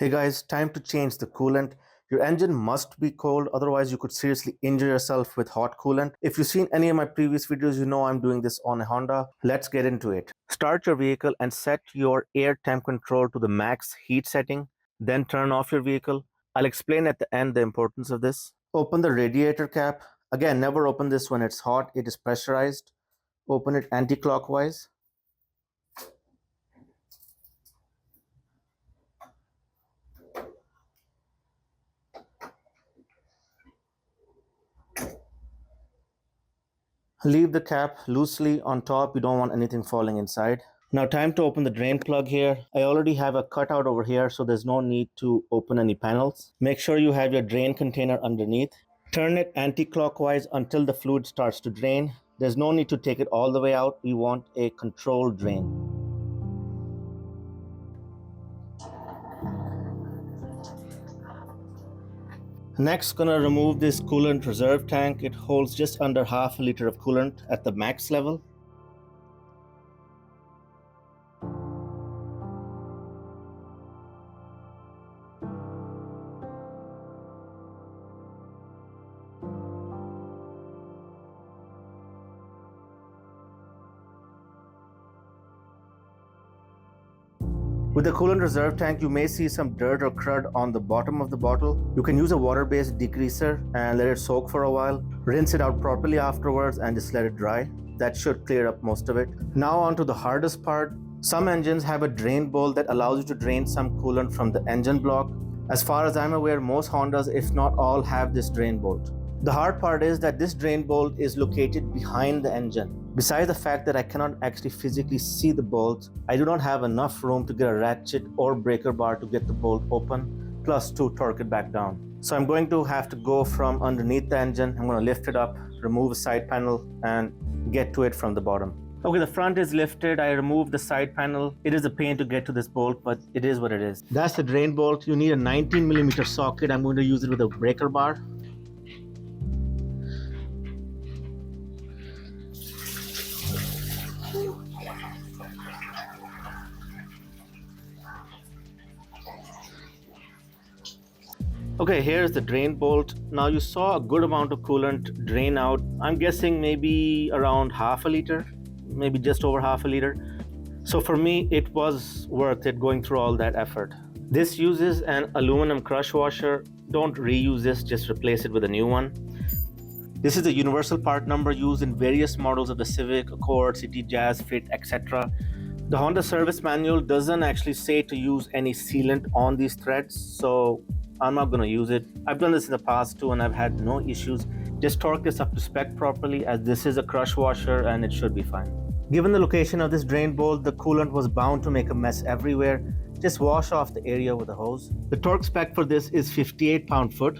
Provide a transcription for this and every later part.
Hey guys, time to change the coolant. Your engine must be cold, otherwise you could seriously injure yourself with hot coolant. If you've seen any of my previous videos, you know I'm doing this on a Honda. Let's get into it. Start your vehicle and set your air temp control to the max heat setting. Then turn off your vehicle. I'll explain at the end the importance of this. Open the radiator cap. Again, never open this when it's hot. It is pressurized. Open it anti-clockwise. Leave the cap loosely on top. You don't want anything falling inside. Now time to open the drain plug here. I already have a cutout over here, so there's no need to open any panels. Make sure you have your drain container underneath. Turn it anti-clockwise until the fluid starts to drain. There's no need to take it all the way out. We want a controlled drain. Next, gonna remove this coolant reserve tank. It holds just under half a liter of coolant at the max level. With the coolant reserve tank, you may see some dirt or crud on the bottom of the bottle. You can use a water-based degreaser and let it soak for a while. Rinse it out properly afterwards and just let it dry. That should clear up most of it. Now on to the hardest part. Some engines have a drain bolt that allows you to drain some coolant from the engine block. As far as I'm aware, most Hondas, if not all, have this drain bolt. The hard part is that this drain bolt is located behind the engine. Besides the fact that I cannot actually physically see the bolt, I do not have enough room to get a ratchet or breaker bar to get the bolt open, plus to torque it back down. So I'm going to have to go from underneath the engine. I'm going to lift it up, remove a side panel, and get to it from the bottom. Okay, the front is lifted. I removed the side panel. It is a pain to get to this bolt, but it is what it is. That's the drain bolt. You need a 19mm socket. I'm going to use it with a breaker bar. Okay, here's the drain bolt. Now you saw a good amount of coolant drain out. I'm guessing maybe around half a liter, maybe just over half a liter. So for me, it was worth it going through all that effort. This uses an aluminum crush washer. Don't reuse this, just replace it with a new one. This is the universal part number used in various models of the Civic, Accord, City, Jazz, Fit, etc. The Honda service manual doesn't actually say to use any sealant on these threads, so I'm not going to use it. I've done this in the past too and I've had no issues. Just torque this up to spec properly, as this is a crush washer and it should be fine. Given the location of this drain bolt, the coolant was bound to make a mess everywhere. Just wash off the area with a hose. The torque spec for this is 58 pound-foot.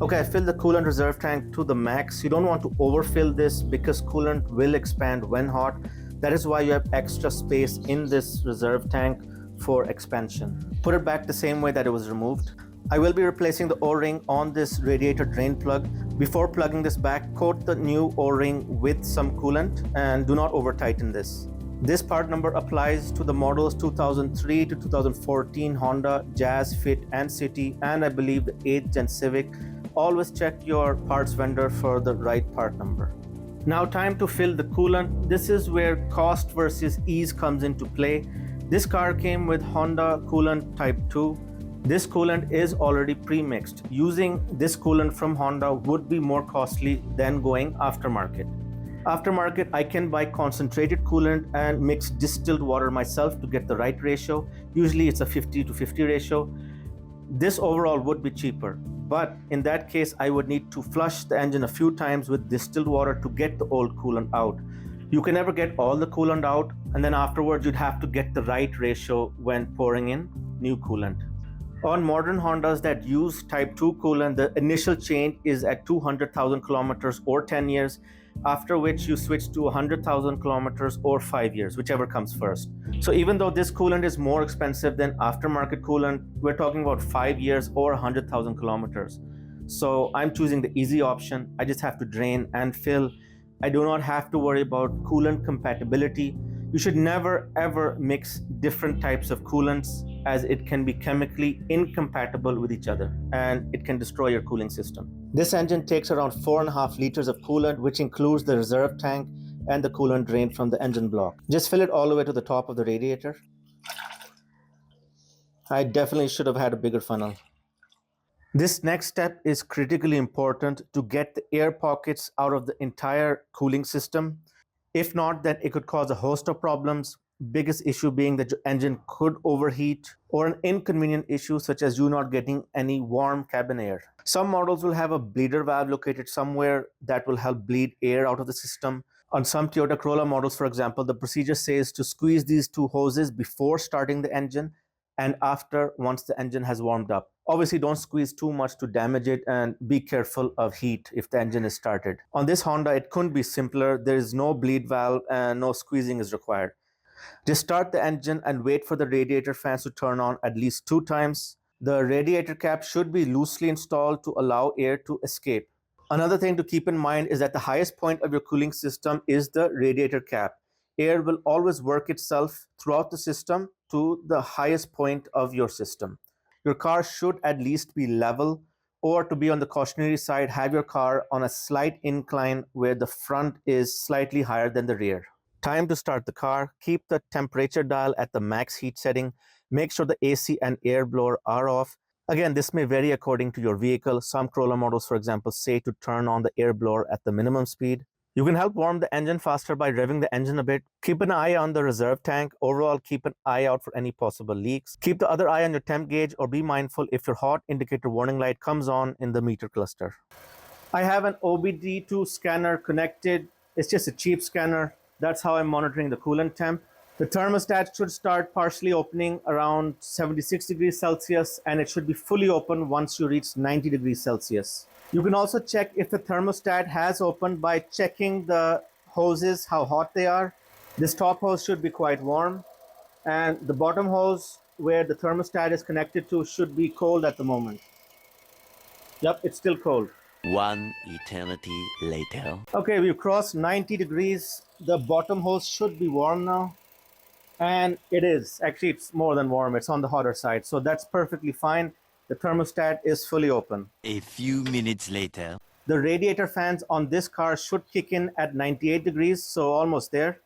Okay, I filled the coolant reserve tank to the max. You don't want to overfill this because coolant will expand when hot. That is why you have extra space in this reserve tank for expansion. Put it back the same way that it was removed. I will be replacing the O-ring on this radiator drain plug. Before plugging this back, coat the new O-ring with some coolant and do not over tighten this. This part number applies to the models 2003 to 2014 Honda, Jazz, Fit and City, and I believe the 8th Gen Civic. Always check your parts vendor for the right part number. Now time to fill the coolant. This is where cost versus ease comes into play. This car came with Honda Coolant Type 2. This coolant is already pre-mixed. Using this coolant from Honda would be more costly than going aftermarket. Aftermarket, I can buy concentrated coolant and mix distilled water myself to get the right ratio. Usually it's a 50-50 ratio. This overall would be cheaper, but in that case, I would need to flush the engine a few times with distilled water to get the old coolant out. You can never get all the coolant out, and then afterwards you'd have to get the right ratio when pouring in new coolant. On modern Hondas that use Type 2 coolant, the initial change is at 200,000 kilometers or 10 years, after which you switch to 100,000 kilometers or 5 years, whichever comes first. So even though this coolant is more expensive than aftermarket coolant, we're talking about 5 years or 100,000 kilometers. So I'm choosing the easy option. I just have to drain and fill. I do not have to worry about coolant compatibility. You should never ever mix different types of coolants, as it can be chemically incompatible with each other and it can destroy your cooling system. This engine takes around 4.5 liters of coolant, which includes the reserve tank and the coolant drain from the engine block. Just fill it all the way to the top of the radiator. I definitely should have had a bigger funnel. This next step is critically important to get the air pockets out of the entire cooling system. If not, then it could cause a host of problems. Biggest issue being that your engine could overheat, or an inconvenient issue such as you not getting any warm cabin air. Some models will have a bleeder valve located somewhere that will help bleed air out of the system. On some Toyota Corolla models, for example, the procedure says to squeeze these two hoses before starting the engine and after, once the engine has warmed up. Obviously, don't squeeze too much to damage it, and be careful of heat if the engine is started. On this Honda, it couldn't be simpler. There is no bleed valve and no squeezing is required. Just start the engine and wait for the radiator fans to turn on at least 2 times. The radiator cap should be loosely installed to allow air to escape. Another thing to keep in mind is that the highest point of your cooling system is the radiator cap. Air will always work itself throughout the system to the highest point of your system. Your car should at least be level, or to be on the cautionary side, have your car on a slight incline where the front is slightly higher than the rear. Time to start the car. Keep the temperature dial at the max heat setting. Make sure the AC and air blower are off. Again, this may vary according to your vehicle. Some Corolla models, for example, say to turn on the air blower at the minimum speed. You can help warm the engine faster by revving the engine a bit. Keep an eye on the reserve tank. Overall, keep an eye out for any possible leaks. Keep the other eye on your temp gauge, or be mindful if your hot indicator warning light comes on in the meter cluster. I have an OBD2 scanner connected. It's just a cheap scanner. That's how I'm monitoring the coolant temp. The thermostat should start partially opening around 76 degrees Celsius, and it should be fully open once you reach 90 degrees Celsius. You can also check if the thermostat has opened by checking the hoses, how hot they are. This top hose should be quite warm, and the bottom hose where the thermostat is connected to should be cold at the moment. Yep, it's still cold. One eternity later. Okay, we've crossed 90 degrees. The bottom hose should be warm now. And it is. Actually, it's more than warm. It's on the hotter side. So that's perfectly fine. The thermostat is fully open. A few minutes later. The radiator fans on this car should kick in at 98 degrees, so almost there.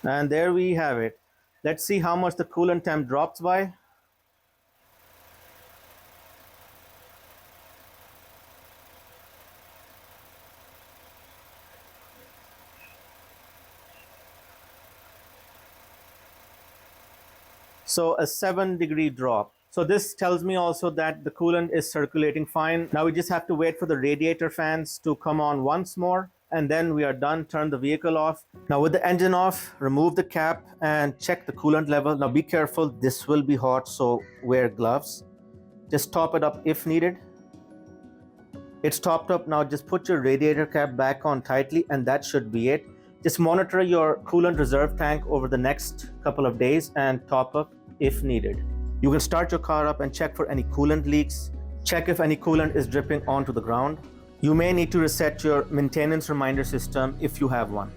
And there we have it. Let's see how much the coolant temp drops by. So a 7-degree drop. So this tells me also that the coolant is circulating fine. Now we just have to wait for the radiator fans to come on once more, and then we are done. Turn the vehicle off. Now with the engine off, remove the cap and check the coolant level. Now be careful, this will be hot, so wear gloves. Just top it up if needed. It's topped up. Now just put your radiator cap back on tightly, and that should be it. Just monitor your coolant reserve tank over the next couple of days and top up if needed. You can start your car up and check for any coolant leaks. Check if any coolant is dripping onto the ground. You may need to reset your maintenance reminder system if you have one.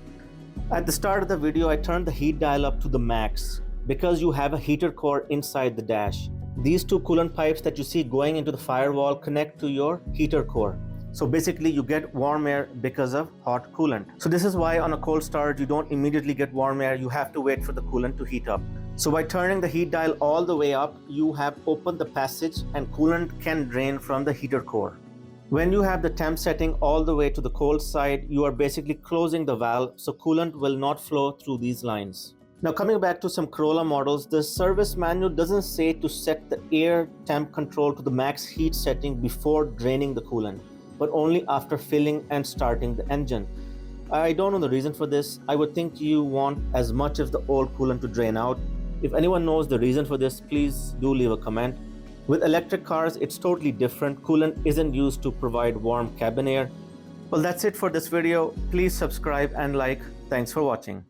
At the start of the video, I turned the heat dial up to the max because you have a heater core inside the dash. These two coolant pipes that you see going into the firewall connect to your heater core. So basically you get warm air because of hot coolant. So this is why on a cold start, you don't immediately get warm air. You have to wait for the coolant to heat up. So by turning the heat dial all the way up, you have opened the passage and coolant can drain from the heater core. When you have the temp setting all the way to the cold side, you are basically closing the valve, so coolant will not flow through these lines. Now coming back to some Corolla models, the service manual doesn't say to set the air temp control to the max heat setting before draining the coolant, but only after filling and starting the engine. I don't know the reason for this. I would think you want as much of the old coolant to drain out. If anyone knows the reason for this, please do leave a comment. With electric cars, it's totally different. Coolant isn't used to provide warm cabin air. Well, that's it for this video. Please subscribe and like. Thanks for watching.